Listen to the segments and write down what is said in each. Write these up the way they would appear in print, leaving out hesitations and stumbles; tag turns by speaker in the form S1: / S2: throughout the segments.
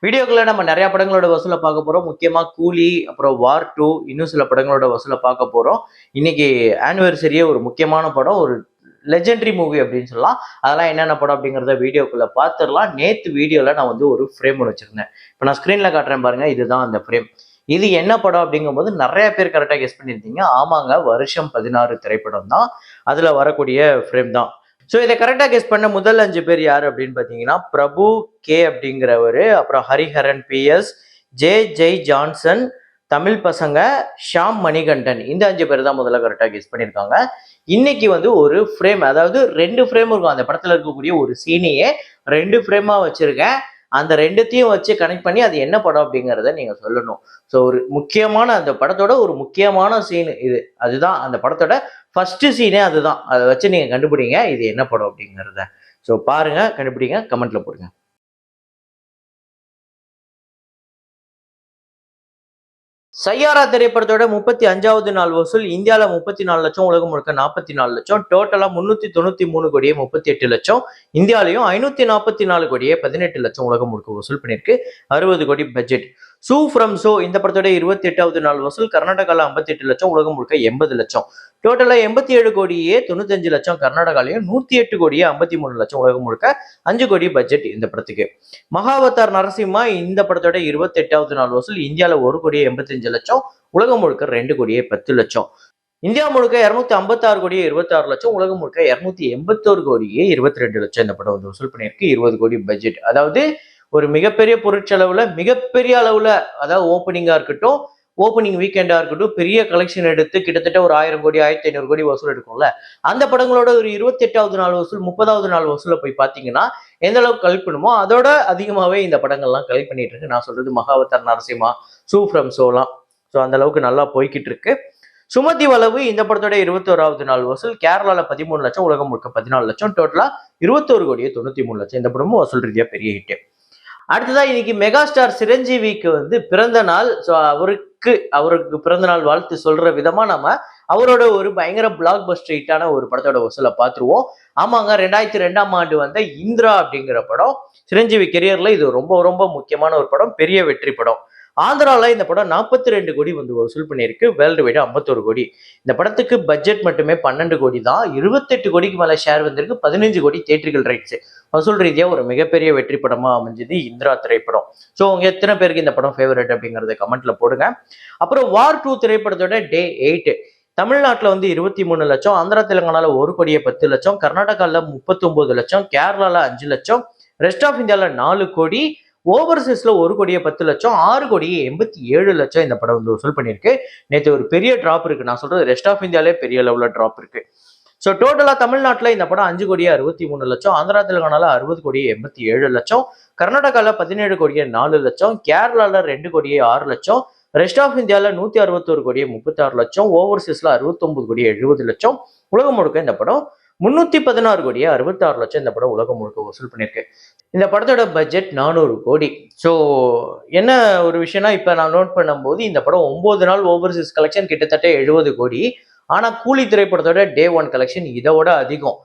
S1: வீடியோக்குள்ள நம்ம நிறைய படங்களோட வசூலை பார்க்க போறோம். முக்கியமா கூலி, அப்புறம் வார் 2 இன்னும் சில படங்களோட வசூலை பார்க்க போறோம். இன்னைக்கு ஆனிவர்சரியே ஒரு முக்கியமான படம். ஒரு லெஜெண்டரி மூவி அப்படின்னு சொல்லலாம். அதெல்லாம் என்னென்ன படம் அப்படிங்கிறத வீடியோக்குள்ள பார்த்துடலாம். நேத்து வீடியோல நான் வந்து ஒரு ஃப்ரேம் ஒன்று வச்சிருந்தேன். இப்போ நான் ஸ்க்ரீன்ல காட்டுறேன் பாருங்க. இதுதான் அந்த ஃப்ரேம். இது என்ன படம் அப்படிங்கும்போது நிறைய பேர் கரெக்டா கெஸ் பண்ணியிருந்தீங்க. ஆமாங்க, வருஷம் 16 திரைப்படம் தான். அதுல வரக்கூடிய ஃப்ரேம் தான். ஸோ இதை கரெக்டாக கெஸ் பண்ண முதல் 5 பேர் யார் அப்படின்னு பார்த்தீங்கன்னா, பிரபு கே அப்படிங்கிறவரு, அப்புறம் ஹரிஹரன் பிஎஸ், ஜெய் ஜான்சன், தமிழ் பசங்க, ஷாம் மணிகண்டன். இந்த 5 பேர் தான் முதல்ல கரெக்டாக கெஸ் பண்ணியிருக்காங்க. இன்னைக்கு வந்து ஒரு ஃப்ரேம், அதாவது 2 ஃப்ரேம் இருக்கும். அந்த படத்தில் இருக்கக்கூடிய ஒரு சீனையே 2 ஃப்ரேமாக வச்சிருக்கேன். அந்த 2த்தையும் வச்சு கனெக்ட் பண்ணி அது என்ன படம் அப்படிங்கிறத நீங்க சொல்லணும். ஸோ ஒரு முக்கியமான அந்த படத்தோட ஒரு முக்கியமான சீன் இது. அதுதான் அந்த படத்தோட ஃபர்ஸ்ட் சீனே அதுதான். அதை வச்சு நீங்க கண்டுபிடிங்க இது என்ன படம் அப்படிங்கிறத. ஸோ பாருங்க, கண்டுபிடிங்க, கமெண்ட்ல போடுங்க. சையாரா திரைப்படத்தோட 35வது நாள் வசூல் இந்தியாவில் 34 லட்சம், உலகம் முழுக்க 44 லட்சம். டோட்டலா 393 கோடியே 38 லட்சம். இந்தியாலையும் 544 கோடியே 18 லட்சம் உலகம் முழுக்க வசூல் பண்ணியிருக்கு. 60 கோடி பட்ஜெட். சூ ஃப்ரம் ஷோ இந்த படத்தோட 28வது நாள் வசூல் கர்நாடகாவில் 58 லட்சம், உலகம் முழுக்க 80 லட்சம். டோட்டலா 87 கோடியே 95 லட்சம் கர்நாடகாலையும், 108 கோடியே 53 லட்சம் உலகம் முழுக்க. 5 கோடி பட்ஜெட் இந்த படத்துக்கு. மகாவதார் நரசிம்மா இந்த படத்தோட 28வது நாள் வசூல் இந்தியாவில் 1 கோடியே 85 லட்சம், உலகம் முழுக்க 2 கோடியே 10 லட்சம். இந்தியா முழுக்க 256 கோடியே 26 லட்சம், உலகம் முழுக்க 281 கோடியே 22 லட்சம் இந்த படம் வந்து வசூல் பண்ணியிருக்கு. 20 கோடி பட்ஜெட். அதாவது ஒரு மிகப்பெரிய பொருட்செலவுல மிகப்பெரிய அளவுல, அதாவது ஓப்பனிங்கா இருக்கட்டும், ஓப்பனிங் வீக்கெண்டா இருக்கட்டும், பெரிய கலெக்ஷன் எடுத்து கிட்டத்தட்ட ஒரு 1000 கோடி 1500 கோடி வசூல் எடுக்கும்ல, அந்த படங்களோட ஒரு 28வது நாள் வசூல் 30வது நாள் வசூல போய் பார்த்தீங்கன்னா எந்த அளவுக்கு கலெக்ட் பண்ணுமோ அதோட அதிகமாகவே இந்த படங்கள்லாம் கலெக்ட் பண்ணிட்டு இருக்கு. நான் சொல்றது மகாவதார் நரசிம்மா, சூ ஃப்ரம் ஷோலாம். ஸோ அந்த அளவுக்கு நல்லா போய்கிட்டு இருக்கு. சுமதி வளவு இந்த படத்தோட 21வது நாள் வசூல் கேரளால 13 லட்சம், உலகம் முழுக்க 14 லட்சம். டோட்டலா 21 கோடியே 93 லட்சம். இந்த படமும் வசூல் ரீதியா பெரிய ஹிட். அடுத்ததா இன்னைக்கு மெகா ஸ்டார் சிரஞ்சீவிக்கு வந்து பிறந்த நாள். ஸோ அவருக்கு பிறந்த நாள் வாழ்த்து சொல்ற விதமா நம்ம அவரோட ஒரு பயங்கர பிளாக் பஸ்டர் ஹிட்டான ஒரு படத்தோட வசூலை பார்த்துருவோம். ஆமாங்க, 2002ஆம் ஆண்டு வந்த இந்திரா அப்படிங்கிற படம் சிரஞ்சீவி கெரியர்ல இது ரொம்ப ரொம்ப முக்கியமான ஒரு படம், பெரிய வெற்றி படம். ஆந்திரால இந்த படம் 42 கோடி வந்து வசூல் பண்ணியிருக்கு. வேர்ல்டு வைடு 51 கோடி. இந்த படத்துக்கு பட்ஜெட் மட்டுமே 12 கோடி தான். 28 கோடிக்கு மேல ஷேர் வந்திருக்கு. 15 கோடி தியேட்டரிக்கல் ரைட்ஸ். வசூல் ரீதியா ஒரு மிகப்பெரிய வெற்றி படமா அமைஞ்சது இந்திரா திரைப்படம். ஸோ உங்க எத்தனை பேருக்கு இந்த படம் ஃபேவரட் அப்படிங்கறத கமெண்ட்ல போடுங்க. அப்புறம் வார் 2 திரைப்படத்தோட டே 8 தமிழ்நாட்டில் வந்து 23 லட்சம், ஆந்திரா தெலுங்கானால 1 கோடியே 10 லட்சம், கர்நாடகாவில் 39 லட்சம், கேரளால 5 லட்சம், ரெஸ்ட் ஆஃப் இந்தியாவில் 4 கோடி, ஓவர்சீஸ்ல 1 கோடியே 10 லட்சம், 6 கோடியே 87 லட்சம் இந்த படம் வந்து வசூல் பண்ணியிருக்கு. நேற்று ஒரு பெரிய டிராப் இருக்கு. நான் சொல்றது ரெஸ்ட் ஆஃப் இந்தியாலே பெரிய லெவலில் டிராப் இருக்கு. ஸோ டோட்டலா தமிழ்நாட்டில் இந்த படம் 5 கோடியே 63 லட்சம், ஆந்திரா தெலுங்கானால 60 கோடியே 87 லட்சம், கர்நாடகாவில் 17 கோடியே 4 லட்சம், கேரளால 2 கோடியே 6 லட்சம், ரெஸ்ட் ஆஃப் இந்தியாவில் 161 கோடியே 36 லட்சம், ஓவர்சீஸ்ல 69 கோடியே 70 லட்சம், உலகம் முழுக்க இந்த படம் 316 கோடியே 66 லட்சம் இந்த படம் உலகம் முழுக்க வசூல் பண்ணியிருக்கு. இந்த படத்தோட பட்ஜெட் 400 கோடி. ஸோ என்ன ஒரு விஷயம்னா, இப்போ நான் நோட் பண்ணும்போது இந்த படம் 9 நாள் ஓவர்சீஸ் கலெக்ஷன் கிட்டத்தட்ட 70 கோடி. ஆனா கூலி திரைப்படத்தோட டே 1 கலெக்ஷன் இதோட அதிகம்.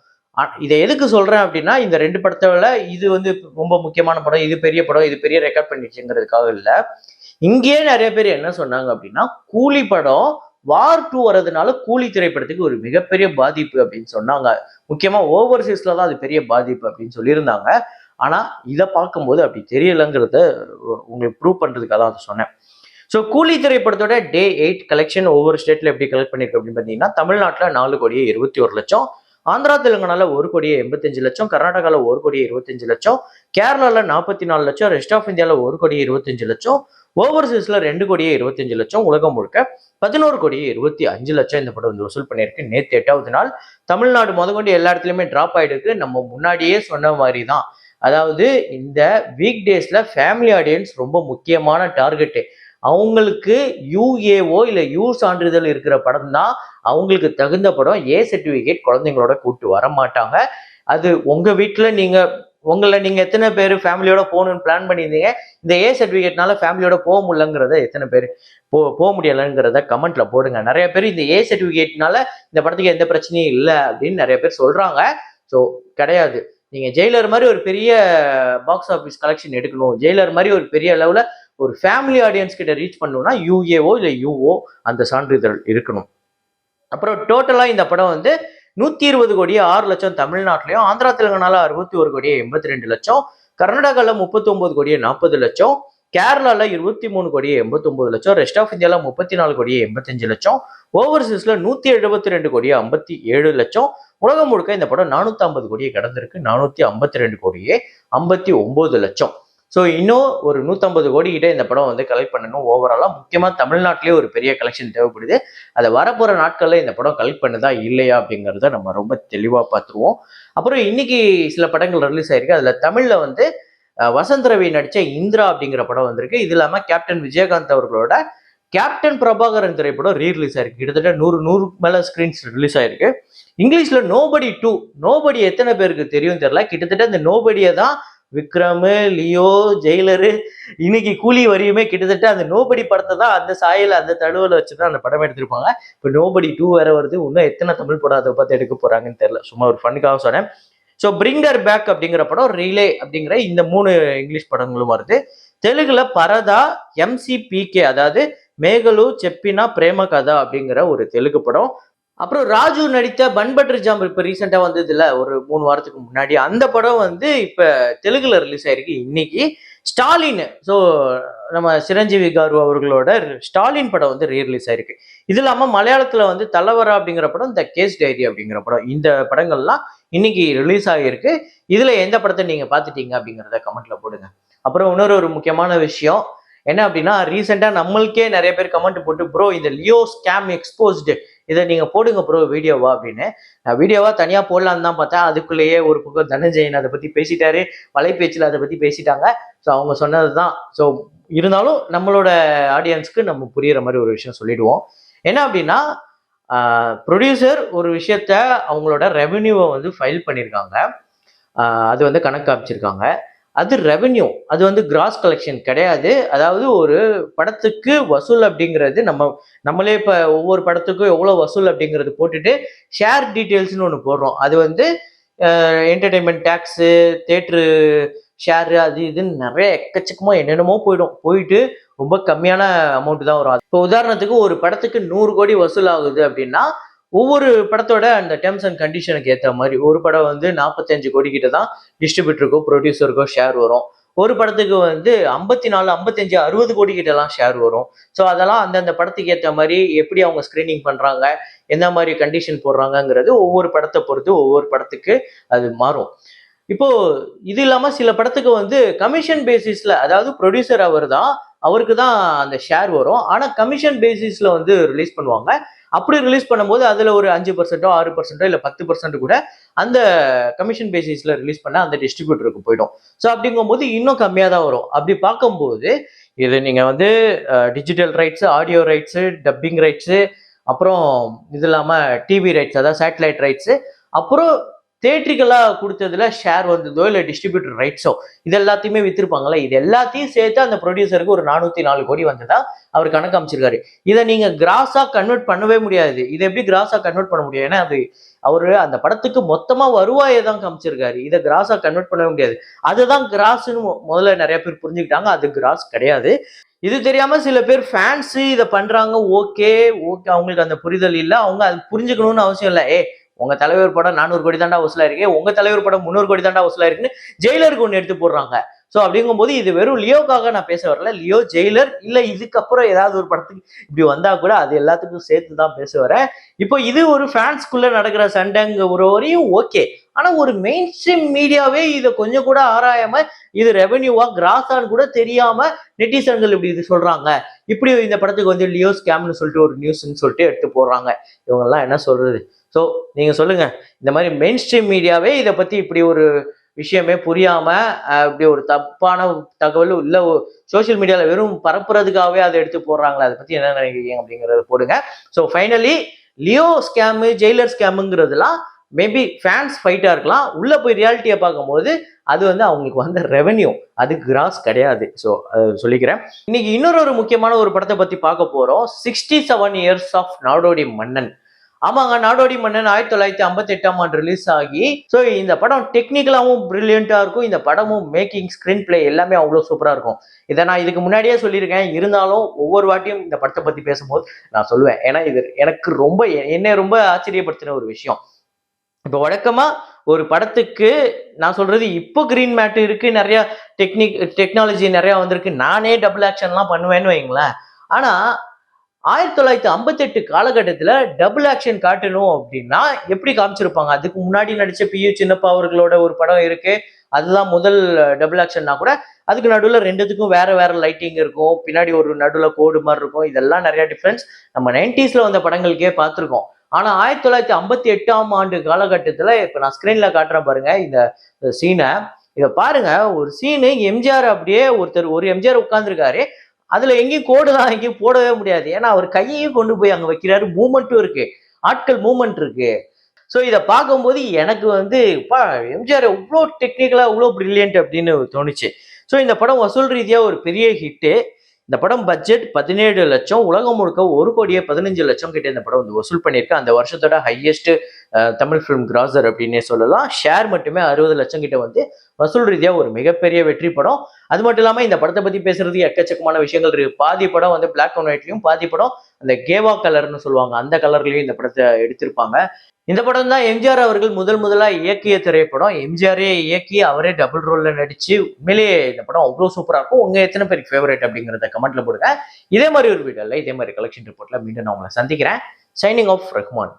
S1: இதை எதுக்கு சொல்றேன் அப்படின்னா, இந்த 2 படத்தோட இது வந்து ரொம்ப முக்கியமான படம், இது பெரிய படம், இது பெரிய ரெக்கார்ட் பண்ணிடுச்சுங்கிறதுக்காக இல்ல. இங்கேயே நிறைய பேர் என்ன சொன்னாங்க அப்படின்னா, கூலி படம் வார் 2 வர்றதுனால கூலி திரைப்படத்துக்கு ஒரு மிகப்பெரிய பாதிப்பு அப்படின்னு சொன்னாங்க. முக்கியமா ஓவர்சீஸ்ல தான் அது பெரிய பாதிப்பு அப்படின்னு சொல்லியிருந்தாங்க. ஆனா இதை பார்க்கும்போது அப்படி தெரியலங்கிறத உங்களுக்கு ப்ரூவ் பண்றதுக்காக தான் அதை சொன்னேன். ஸோ கூலி திரைப்படத்தோட டே 8 கலெக்ஷன் ஒவ்வொரு ஸ்டேட்ல எப்படி கலெக்ட் பண்ணிருக்கு அப்படின்னு பார்த்தீங்கன்னா, தமிழ்நாட்டில் 4 கோடியே 21 லட்சம், ஆந்திரா தெலுங்கானால 1 கோடியே 85 லட்சம், கர்நாடகாவில் 1 கோடியே 25 லட்சம், கேரளால 44 லட்சம், ரெஸ்ட் ஆஃப் இந்தியாவில் 1 கோடியே 25 லட்சம், ஓவர்சீஸ்ல 2 கோடியே 25 லட்சம், உலகம் முழுக்க 11 கோடியே 25 லட்சம் இந்த படம் வந்து வசூல் பண்ணியிருக்கு. நேற்று 8வது நாள். தமிழ்நாடு முதற்கொண்டு எல்லா இடத்துலையுமே டிராப் ஆயிருக்கு. நம்ம முன்னாடியே சொன்ன மாதிரி தான். அதாவது இந்த வீக் டேஸ்ல ஃபேமிலி ஆடியன்ஸ் ரொம்ப முக்கியமான டார்கெட்டு. அவங்களுக்கு யுஏஓ இல்ல யூ சான்றிதழ் இருக்கிற படம் தான் அவங்களுக்கு தகுந்த படம். ஏ சர்டிபிகேட் குழந்தைங்களோட கூட்டு வர மாட்டாங்க. அது உங்க வீட்டுல நீங்க எத்தனை பேர் ஃபேமிலியோட போகணும்னு பிளான் பண்ணியிருந்தீங்க, இந்த ஏ சர்டிபிகேட்னால ஃபேமிலியோட போக முடியலங்கிறத எத்தனை பேர் போக முடியலைங்கிறத கமெண்ட்ல போடுங்க. நிறைய பேர் இந்த ஏ சர்டிபிகேட்னால இந்த படத்துக்கு எந்த பிரச்சனையும் இல்லை அப்படின்னு நிறைய பேர் சொல்றாங்க. ஸோ கிடையாது. நீங்க ஜெயிலர் மாதிரி ஒரு பெரிய பாக்ஸ் ஆஃபீஸ் கலெக்ஷன் எடுக்கணும், ஜெயிலர் மாதிரி ஒரு பெரிய அளவுல ஒரு ஃபேமிலி ஆடியன்ஸ் கிட்ட ரீச் பண்ணணும்னா யூஏஓ இல்ல யூஓ அந்த சான்றிதழ் இருக்கணும். அப்புறம் டோட்டலா இந்த படம் வந்து 120 கோடியே 6 லட்சம் தமிழ்நாட்டிலையும், ஆந்திரா தெலுங்கானால 61 கோடியே 82 லட்சம், கர்நாடகால 39 கோடியே 40 லட்சம், கேரளால 23 கோடியே 89 லட்சம், ரெஸ்ட் ஆஃப் இந்தியால 34 கோடியே 85 லட்சம், ஓவர்சீஸ்ல 172 கோடியே 57 லட்சம். உலகம் முழுக்க இந்த படம் 450 கோடியே கடந்திருக்கு, 452 கோடியே 59 லட்சம். ஸோ இன்னும் ஒரு 150 கோடி கிட்ட இந்த படம் வந்து கலெக்ட் பண்ணணும் ஓவராலா. முக்கியமா தமிழ்நாட்டிலேயே ஒரு பெரிய கலெக்ஷன் தேவைப்படுது. அதை வரப்போற நாட்கள்ல இந்த படம் கலெக்ட் பண்ணுதா இல்லையா அப்படிங்கிறத நம்ம ரொம்ப தெளிவா பார்த்துருவோம். அப்புறம் இன்னைக்கு சில படங்கள் ரிலீஸ் ஆயிருக்கு. அதுல தமிழ்ல வந்து வசந்த் ரவி நடிச்ச இந்திரா அப்படிங்கிற படம் வந்திருக்கு. இது இல்லாம கேப்டன் விஜயகாந்த் அவர்களோட கேப்டன் பிரபாகரன் திரைப்படம் ரீரிலீஸ் ஆயிருக்கு. கிட்டத்தட்ட 100 மேல ஸ்கிரீன்ஸ் ரிலீஸ் ஆயிருக்கு. இங்கிலீஷ்ல நோபடி 2. நோபடி எத்தனை பேருக்கு தெரியும் தெரியல. கிட்டத்தட்ட இந்த நோபடியை தான் விக்ரம், லியோ, ஜெயிலரு, இன்னைக்கு கூலி வரியுமே கிட்டத்தட்ட அந்த நோபடி படத்தை தான் அந்த சாயல அந்த தழுவலை வச்சுதான் அந்த படம் எடுத்திருப்பாங்க. இப்போ நோபடி 2 வேற வருது. இன்னும் எத்தனை தமிழ் படம் அதை பார்த்து எடுக்க போறாங்கன்னு தெரியல. சும்மா ஒரு ஃபன்னுக்காக சொன்னேன். ஸோ பிரிங்கர் பேக் அப்படிங்கிற படம், ரிலே அப்படிங்கிற இந்த 3 இங்கிலீஷ் படங்களும் வருது. தெலுங்குல பரதா, MCPK அதாவது மேகலு செப்பினா பிரேம கதா அப்படிங்கிற ஒரு தெலுங்கு படம். அப்புறம் ராஜு நடித்த பன்பட்டர் ஜாம் இப்ப ரீசெண்டா வந்தது இல்ல, ஒரு 3 வாரத்துக்கு முன்னாடி, அந்த படம் வந்து இப்ப தெலுங்குல ரிலீஸ் ஆயிருக்கு இன்னைக்கு. ஸ்டாலின், ஸோ நம்ம சிரஞ்சீவி காரு அவர்களோட ஸ்டாலின் படம் வந்து ரீரிலீஸ் ஆயிருக்கு. இது இல்லாம மலையாளத்துல வந்து தலைவரா அப்படிங்கிற படம், த கேஸ் டைரி அப்படிங்கிற படம், இந்த படங்கள்லாம் இன்னைக்கு ரிலீஸ் ஆகியிருக்கு. இதுல எந்த படத்தை நீங்க பாத்துட்டீங்க அப்படிங்கிறத கமெண்ட்ல போடுங்க. அப்புறம் இன்னொரு முக்கியமான விஷயம் என்ன அப்படின்னா, ரீசெண்டா நம்மளுக்கே நிறைய பேர் கமெண்ட் போட்டு, ப்ரோ இந்த லியோ ஸ்கேம் எக்ஸ்போஸ்டு இதை நீங்க போடுங்க ப்ரோ வீடியோவா அப்படின்னு. நான் வீடியோவா தனியா போடலான்னு தான் பார்த்தேன். அதுக்குள்ளேயே ஒரு பக்கம் தனஞ்சயன் அதை பத்தி பேசிட்டாரு, வலைபேச்சில் அதை பத்தி பேசிட்டாங்க. ஸோ அவங்க சொன்னதுதான். ஸோ இருந்தாலும் நம்மளோட ஆடியன்ஸ்க்கு நம்ம புரியுற மாதிரி ஒரு விஷயம் சொல்லிடுவோம். என்ன அப்படின்னா, ப்ரொடியூசர் ஒரு விஷயத்த அவங்களோட ரெவென்யூவை வந்து ஃபைல் பண்ணியிருக்காங்க. அது வந்து கணக்கு காமிச்சிருக்காங்க. அது ரெவென்யூ, அது வந்து கிராஸ் கலெக்ஷன் கிடையாது. அதாவது ஒரு படத்துக்கு வசூல் அப்படிங்கிறது நம்மளே இப்போ ஒவ்வொரு படத்துக்கும் எவ்வளோ வசூல் அப்படிங்கிறது போட்டுட்டு ஷேர் டீட்டெயில்ஸ்னு ஒன்று போடுறோம். அது வந்து என்டர்டைன்மெண்ட் டேக்ஸு, தேட்ரு ஷேரு, அது இதுன்னு நிறைய எக்கச்சக்கமாக என்னென்னமோ போயிட்டு ரொம்ப கம்மியான அமௌண்ட் தான் வரும். இப்போ உதாரணத்துக்கு ஒரு படத்துக்கு 100 கோடி வசூல் ஆகுது அப்படின்னா, ஒவ்வொரு படத்தோட அந்த டேர்ம்ஸ் அண்ட் கண்டிஷனுக்கு ஏற்ற மாதிரி ஒரு படம் வந்து 45 கோடி கிட்ட தான் டிஸ்ட்ரிபியூட்டருக்கோ ப்ரொடியூசருக்கோ ஷேர் வரும். ஒரு படத்துக்கு வந்து 54, 55, 60 கோடி கிட்ட எல்லாம் ஷேர் வரும். ஸோ அதெல்லாம் அந்தந்த படத்துக்கு ஏற்ற மாதிரி எப்படி அவங்க ஸ்கிரீனிங் பண்றாங்க, எந்த மாதிரி கண்டிஷன் போடுறாங்கிறது ஒவ்வொரு படத்தை பொறுத்து ஒவ்வொரு படத்துக்கு அது மாறும். இப்போ இது இல்லாம சில படத்துக்கு வந்து கமிஷன் பேசிஸ்ல, அதாவது ப்ரொடியூசர் அவருக்கு தான் அந்த ஷேர் வரும். ஆனா கமிஷன் பேசிஸ்ல வந்து ரிலீஸ் பண்ணுவாங்க. அப்படி ரிலீஸ் பண்ணும்போது அதுல ஒரு 5%, 6%, இல்ல 10% கூட அந்த கமிஷன் பேசிஸ்ல ரிலீஸ் பண்ண அந்த டிஸ்ட்ரிபியூட்டருக்கு போயிடும். ஸோ அப்படிங்கும்போது இன்னும் கம்மியா தான் வரும். அப்படி பார்க்கும்போது இது நீங்க வந்து digital rights, audio rights, dubbing rights, அப்புறம் இது இல்லாம டிவி ரைட்ஸ், அதாவது சேட்டலைட் ரைட்ஸ், அப்புறம் தேட்ரிக்கலா கொடுத்ததுல ஷேர் வந்ததோ இல்ல டிஸ்ட்ரிபியூட்டர் ரைட்ஸோ, இது எல்லாத்தையுமே வித்திருப்பாங்களா, இது எல்லாத்தையும் சேர்த்து அந்த ப்ரொடியூசருக்கு ஒரு 404 கோடி வந்ததா அவர் கணக்கு அமைச்சிருக்காரு. இதை நீங்க கிராஸா கன்வெர்ட் பண்ணவே முடியாது. இதை எப்படி கிராஸா கன்வெர்ட் பண்ண முடியும்? ஏன்னா அது அவரு அந்த படத்துக்கு மொத்தமா வருவாயை தான் காமிச்சிருக்காரு. இதை கிராஸா கன்வெர்ட் பண்ணவே முடியாது. அதுதான் கிராஸ்ன்னு முதல்ல நிறைய பேர் புரிஞ்சுக்கிட்டாங்க. அது கிராஸ் கிடையாது. இது தெரியாம சில பேர் ஃபேன்ஸ் இதை பண்றாங்க. ஓகே, அவங்களுக்கு அந்த புரிதல் இல்லை. அவங்க அது புரிஞ்சுக்கணும்னு அவசியம் இல்லை. உங்க தலைவர் படம் 400 கோடி தாண்டா வசூலா இருக்கு, உங்க தலைவர் படம் 300 கோடி தாண்டா வசூலா இருக்குன்னு ஜெயிலருக்கு ஒண்ணு எடுத்து போடுறாங்க. ஸோ அப்படிங்கும்போது இது வெறும் லியோக்காக நான் பேச வரல. லியோ, ஜெயிலர், இல்ல இதுக்கப்புறம் ஏதாவது ஒரு படத்துக்கு இப்படி வந்தா கூட அது எல்லாத்துக்கும் சேர்த்து தான் பேச வரேன். இப்போ இது ஒரு ஃபேன்ஸ்குள்ள நடக்கிற சண்டைங்க ஒரு வரையும் ஓகே. ஆனா ஒரு மெயின் ஸ்ட்ரீம் மீடியாவே இதை கொஞ்சம் கூட ஆராயாம இது ரெவென்யூவா கிராஸான்னு கூட தெரியாம நெட்டிசன்கள் இப்படி இது சொல்றாங்க. இப்படி இந்த படத்துக்கு வந்து லியோ ஸ்கேம்னு சொல்லிட்டு ஒரு நியூஸ்ன்னு சொல்லிட்டு எடுத்து போடுறாங்க. இவங்க எல்லாம் என்ன சொல்றது? ஸோ நீங்க சொல்லுங்க, இந்த மாதிரி மெயின் ஸ்ட்ரீம் மீடியாவே இதை பத்தி இப்படி ஒரு விஷயமே புரியாம இப்படி ஒரு தப்பான தகவல் இல்ல சோசியல் மீடியால வெறும் பரப்புறதுக்காகவே அதை எடுத்து போடுறாங்களா, அதை பத்தி என்ன நினைக்கிறீங்க அப்படிங்கறத போடுங்க. So finally Leo scam, Jailer ஸ்கேமுங்கிறதுலாம் மேபி ஃபேன்ஸ் ஃபைட்டா இருக்கலாம். உள்ள போய் ரியாலிட்டியை பார்க்கும்போது அது வந்து அவங்களுக்கு வந்த ரெவென்யூ, அது கிராஸ் கிடையாது. ஸோ அதை சொல்லிக்கிறேன். இன்னைக்கு இன்னொரு முக்கியமான ஒரு படத்தை பத்தி பார்க்க போறோம். 67 இயர்ஸ் ஆஃப் நாடோடி மன்னன். ஆமாங்க, நாடோடி மன்னன் 1958ஆம் ஆண்டு ரிலீஸ் ஆகி, ஸோ இந்த படம் டெக்னிக்கலாவும் பிரில்லியன்ட்டா இருக்கும். இந்த படமும் மேக்கிங், ஸ்கிரீன் பிளே எல்லாமே அவ்ளோ சூப்பரா இருக்கும். இத நான் இதுக்கு முன்னாடியே சொல்லியிருக்கேன். இருந்தாலும் ஒவ்வொரு வாட்டியும் இந்த படத்த பத்தி பேசும்போது நான் சொல்லுவேன். ஏன்னா இது எனக்கு ரொம்ப என்னைய ரொம்ப ஆச்சரியப்படுத்தின ஒரு விஷயம். இப்ப வழக்கமா ஒரு படத்துக்கு நான் சொல்றது இப்போ கிரீன் மேட் இருக்கு. நெறைய டெக்னாலஜி நெறைய வந்திருக்கு. நானே டபுள் ஆக்ஷன்லாம் பண்ணுவேன்னு வையுங்களேன். ஆனா 1958 காலகட்டத்தில டபுள் ஆக்ஷன் காட்டணும் அப்டின்னா, எப்படி காமிச்சிருப்பாங்க? அதுக்கு முன்னாடி நடிச்ச பி.யு. சின்னப்பா அவர்களோட ஒரு படம் இருக்கு. அதுதான் முதல் டபுள் ஆக்ஷன்னா கூட, அதுக்கு நடுவுல 2த்துக்கும் வேற வேற லைட்டிங் இருக்கும். பின்னாடி ஒரு நடுவுல கோடு மாரி இருக்கும். இதெல்லாம் நெறைய டிஃபரன்ஸ் நம்ம 90ஸ்ல வந்த படங்களுக்கே பார்த்திருக்கோம். ஆனா 1958ஆம் ஆண்டு காலகட்டத்தில இப்ப நான் ஸ்க்ரீன்ல காட்டுறேன் பாருங்க இந்த சீன. இத பாருங்க ஒரு சீனு எம்ஜிஆர் அப்படியே ஒரு எம்ஜிஆர் உட்கார்ந்திருக்காரு. அதுல எங்கேயும் கோடுலாம் எங்கேயும் போடவே முடியாது. ஏன்னா, அவர் கையையும் கொண்டு போய் அங்க வைக்கிறாரு. மூவ்மெண்ட்டும் இருக்கு. ஆட்கள் மூவ்மெண்ட் இருக்கு. ஸோ இத பார்க்கும்போது எனக்கு வந்து, "அப்பா எம்ஜிஆர் இவ்ளோ டெக்னிக்கலா இவ்ளோ பிரில்லியன்ட்" அப்படின்னு தோணுச்சு. ஸோ இந்த படம் வசூல் ரீதியா ஒரு பெரிய ஹிட்டு. இந்த படம் பட்ஜெட் 17,00,000 உலகம் முழுக்க 1,15,00,000 கிட்ட இந்த படம் வந்து வசூல் பண்ணியிருக்கு. அந்த வருஷத்தோட ஹையஸ்ட் தமிழ் ஃபிலிம் கிராசர் அப்படின்னே சொல்லலாம். ஷேர் மட்டுமே 60,00,000 கிட்ட வந்து வசூல் ரீதியா ஒரு மிகப்பெரிய வெற்றி படம். அது மட்டும் இல்லாம இந்த படத்த பத்தி பேசுறதுக்கு எக்கச்சக்கமான விஷயங்கள் இருக்கு. பாதி படம் வந்து பிளாக் அண்ட் ஒயிட்லயும், பாதி படம் அந்த கேவா கலர்ன்னு சொல்லுவாங்க. அந்த கலர்லயும் இந்த படத்த எடுத்திருப்பாங்க. இந்த படம் தான் எம்ஜிஆர் அவர்கள் முதல் முதலா இயக்கிய திரைப்படம். எம்ஜிஆரே இயக்கி, அவரே டபுள் ரோல்ல நடிச்சு, உண்மையிலேயே இந்த படம் அவ்ளோ சூப்பரா இருக்கும். உங்க எத்தன பேருக்கு ஃபேவரைட் அப்படிங்கிறத கமெண்ட்ல போடுங்க. இதே மாரி ஒரு வீடியோல, இதே மாரி கலெக்ஷன் ரிப்போர்ட்ல மீண்டும் நான் உங்கள சந்திக்கிறேன். Signing off Rahman.